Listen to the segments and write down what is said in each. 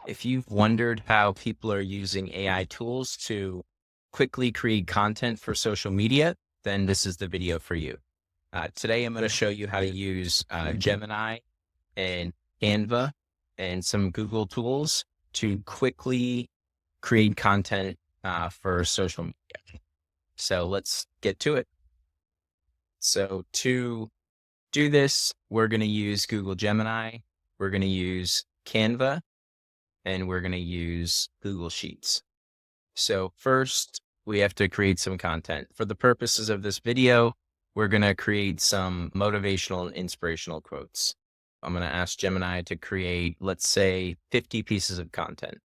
If you've wondered how people are using AI tools to quickly create content for social media, then this is the video for you. Today, I'm going to show you how to use Gemini and Canva and some Google tools to quickly create content for social media. So let's get to it. So to do this, we're going to use Google Gemini, we're going to use Canva, and we're going to use Google Sheets. So first, we have to create some content. For the purposes of this video, we're going to create some motivational and inspirational quotes. I'm going to ask Gemini to create, let's say, 50 pieces of content.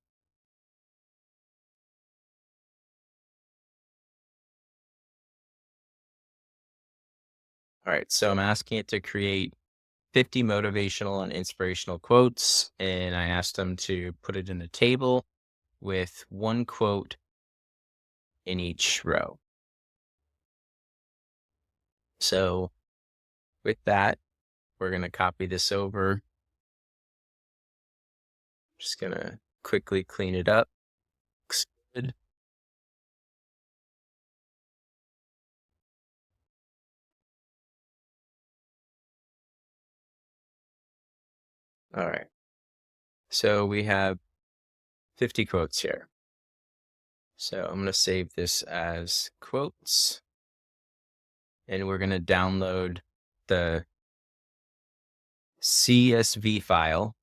All right, so I'm asking it to create 50 motivational and inspirational quotes, and I asked them to put it in a table with one quote in each row. So with that, we're going to copy this over. Just going to quickly clean it up. Looks good. All right. So we have 50 quotes here. So I'm going to save this as quotes, and we're going to download the CSV file.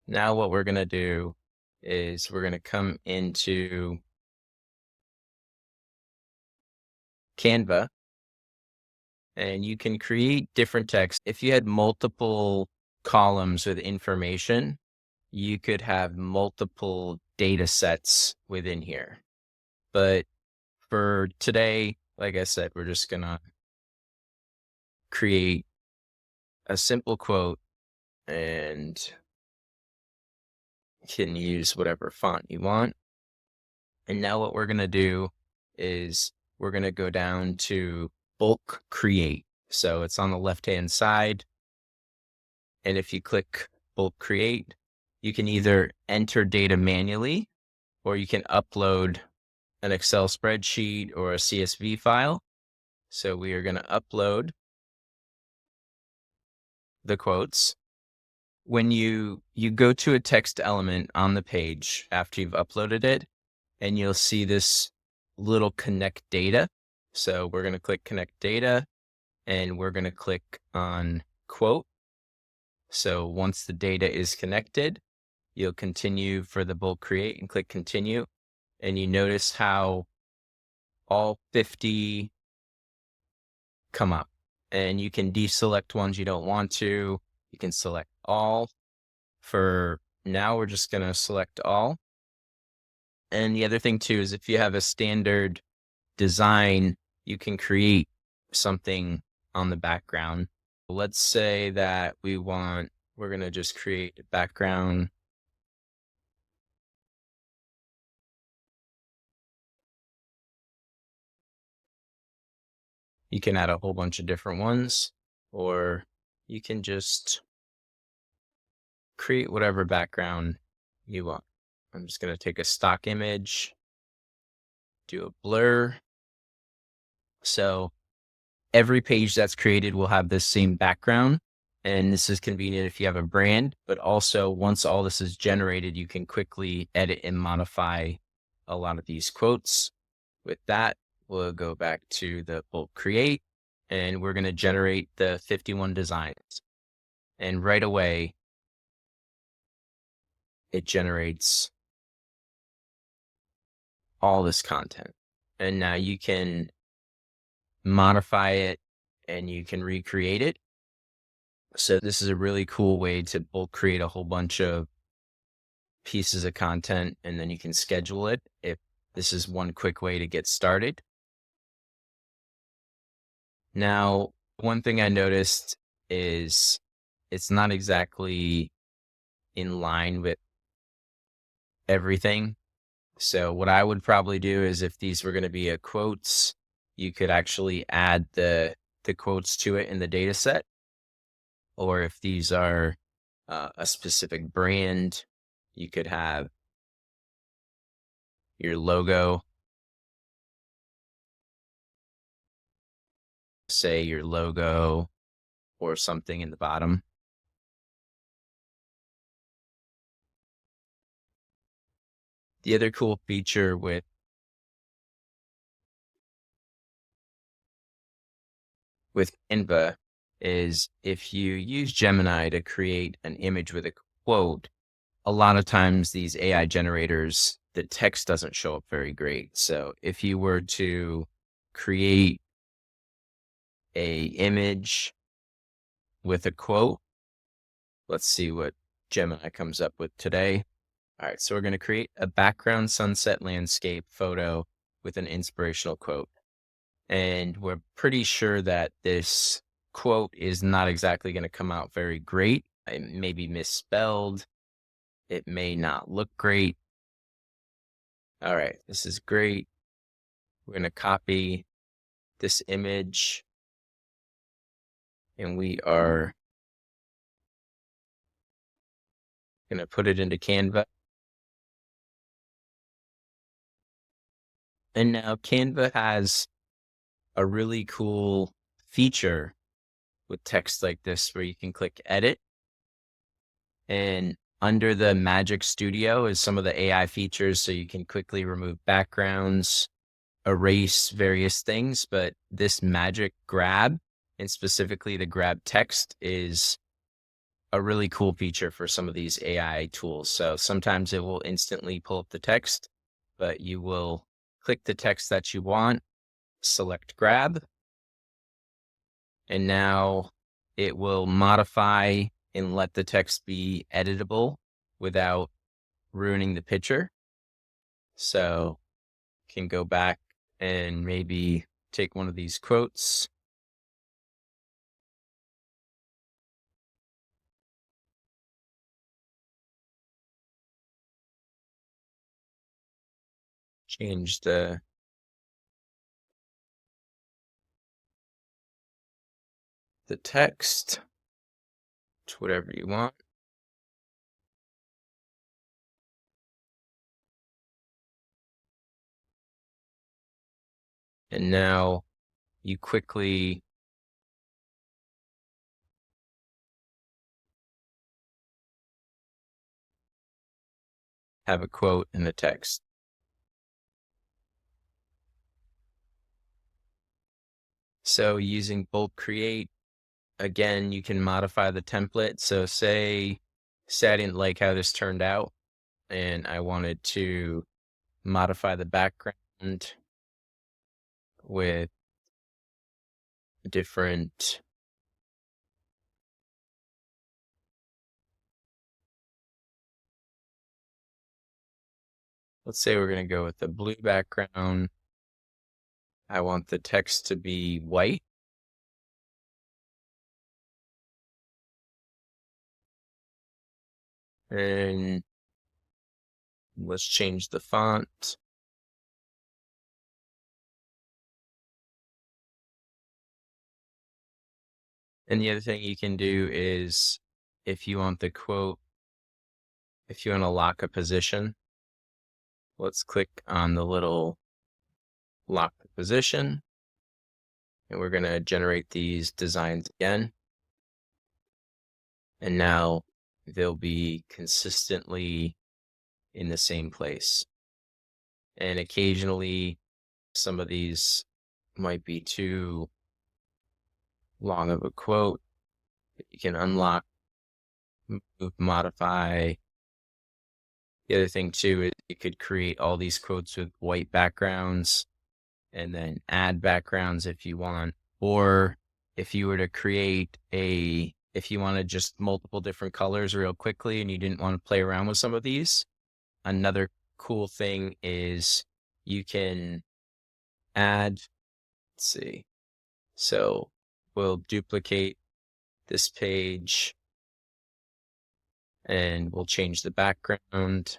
Now what we're going to do is we're going to come into Canva, and you can create different text. If you had multiple columns with information, you could have multiple data sets within here. But for today, like I said, we're just going to create a simple quote, and you can use whatever font you want. And now what we're going to do is we're going to go down to bulk create. So it's on the left-hand side. And if you click bulk create, you can either enter data manually, or you can upload an Excel spreadsheet or a CSV file. So we are going to upload the quotes. When you go to a text element on the page after you've uploaded it, and you'll see this little connect data. So we're going to click connect data, and we're going to click on quote. So once the data is connected, you'll continue for the bulk create and click continue. And you notice how all 50 come up, and you can deselect ones you don't want to. You can select all. For now, we're just going to select all. And the other thing too is if you have a standard design, you can create something on the background. Let's say that we're going to just create a background. You can add a whole bunch of different ones, or you can just create whatever background you want. I'm just going to take a stock image, do a blur. So every page that's created will have this same background. And this is convenient if you have a brand, but also once all this is generated, you can quickly edit and modify a lot of these quotes. With that, we'll go back to the bulk create, and we're going to generate the 51 designs. And right away, it generates all this content. And now you can modify it and you can recreate it. So this is a really cool way to bulk create a whole bunch of pieces of content, and then you can schedule it if this is one quick way to get started. Now, one thing I noticed is it's not exactly in line with everything. So what I would probably do is if these were going to be a quotes, you could actually add the quotes to it in the data set. or if these are a specific brand, you could have your logo, say your logo or something in the bottom. The other cool feature with Canva is if you use Gemini to create an image with a quote, a lot of times these AI generators, the text doesn't show up very great. So if you were to create a image with a quote, let's see what Gemini comes up with today. All right, so we're going to create a background sunset landscape photo with an inspirational quote. And we're pretty sure that this quote is not exactly going to come out very great. It may be misspelled. It may not look great. All right, this is great. We're going to copy this image and we are going to put it into Canva. And now Canva has a really cool feature with text like this where you can click edit, and under the Magic Studio is some of the AI features, so you can quickly remove backgrounds, erase various things. But this magic grab, and specifically the grab text, is a really cool feature for some of these AI tools. So sometimes it will instantly pull up the text, but you will click the text that you want, select grab, and now it will modify and let the text be editable without ruining the picture. So can go back and maybe take one of these quotes, change the text to whatever you want. And now you quickly have a quote in the text. So using bulk create, again, you can modify the template. So say I didn't like how this turned out and I wanted to modify the background with different, let's say we're going to go with the blue background. I want the text to be white. And let's change the font. And the other thing you can do is if you want the quote, if you want to lock a position, let's click on the little lock the position. And we're going to generate these designs again. And now they'll be consistently in the same place. And occasionally some of these might be too long of a quote. You can unlock, move, modify. The other thing too is you could create all these quotes with white backgrounds and then add backgrounds if you want. Or if you were to create if you wanted just multiple different colors real quickly and you didn't want to play around with some of these, another cool thing is you can add, let's see. So we'll duplicate this page and we'll change the background.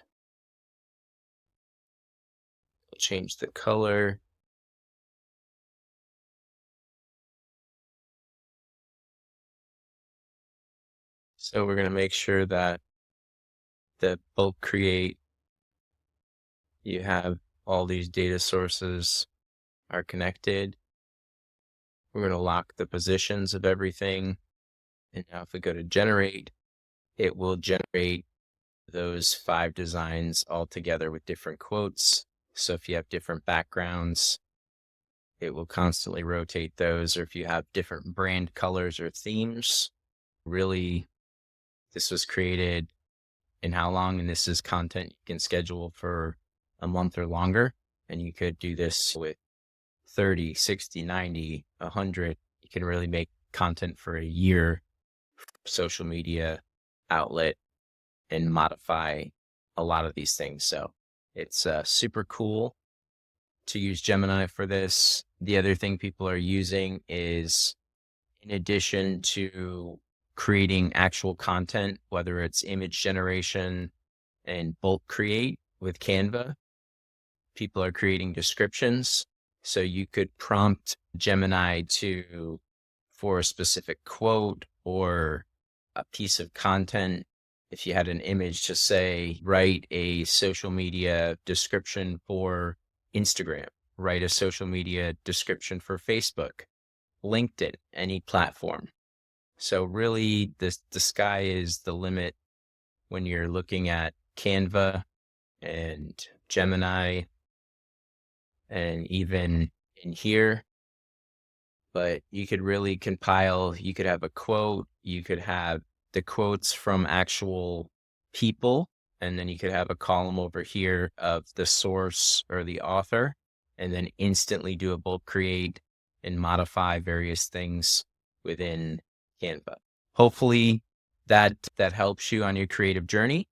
We'll change the color. So we're going to make sure that the bulk create, you have all these data sources are connected. We're going to lock the positions of everything. And now if we go to generate, it will generate those 5 designs all together with different quotes. So if you have different backgrounds, it will constantly rotate those. Or if you have different brand colors or themes, really, this was created in how long? And this is content you can schedule for a month or longer. And you could do this with 30, 60, 90, 100. You can really make content for a year, social media outlet, and modify a lot of these things. So it's super cool to use Gemini for this. The other thing people are using is, in addition to creating actual content, whether it's image generation and bulk create with Canva, people are creating descriptions. So you could prompt Gemini for a specific quote or a piece of content. If you had an image, to say, write a social media description for Instagram, write a social media description for Facebook, LinkedIn, any platform. So really, the sky is the limit when you're looking at Canva and Gemini and even in here. But you could really compile, you could have a quote, you could have the quotes from actual people, and then you could have a column over here of the source or the author, and then instantly do a bulk create and modify various things within Canva. Hopefully that helps you on your creative journey.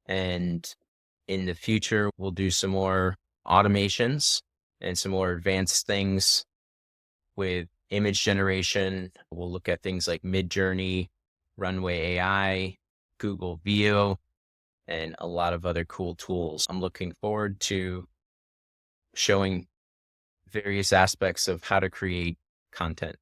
And in the future, we'll do some more automations and some more advanced things with image generation. We'll look at things like Midjourney, Runway AI, Google Veo, and a lot of other cool tools. I'm looking forward to showing various aspects of how to create content.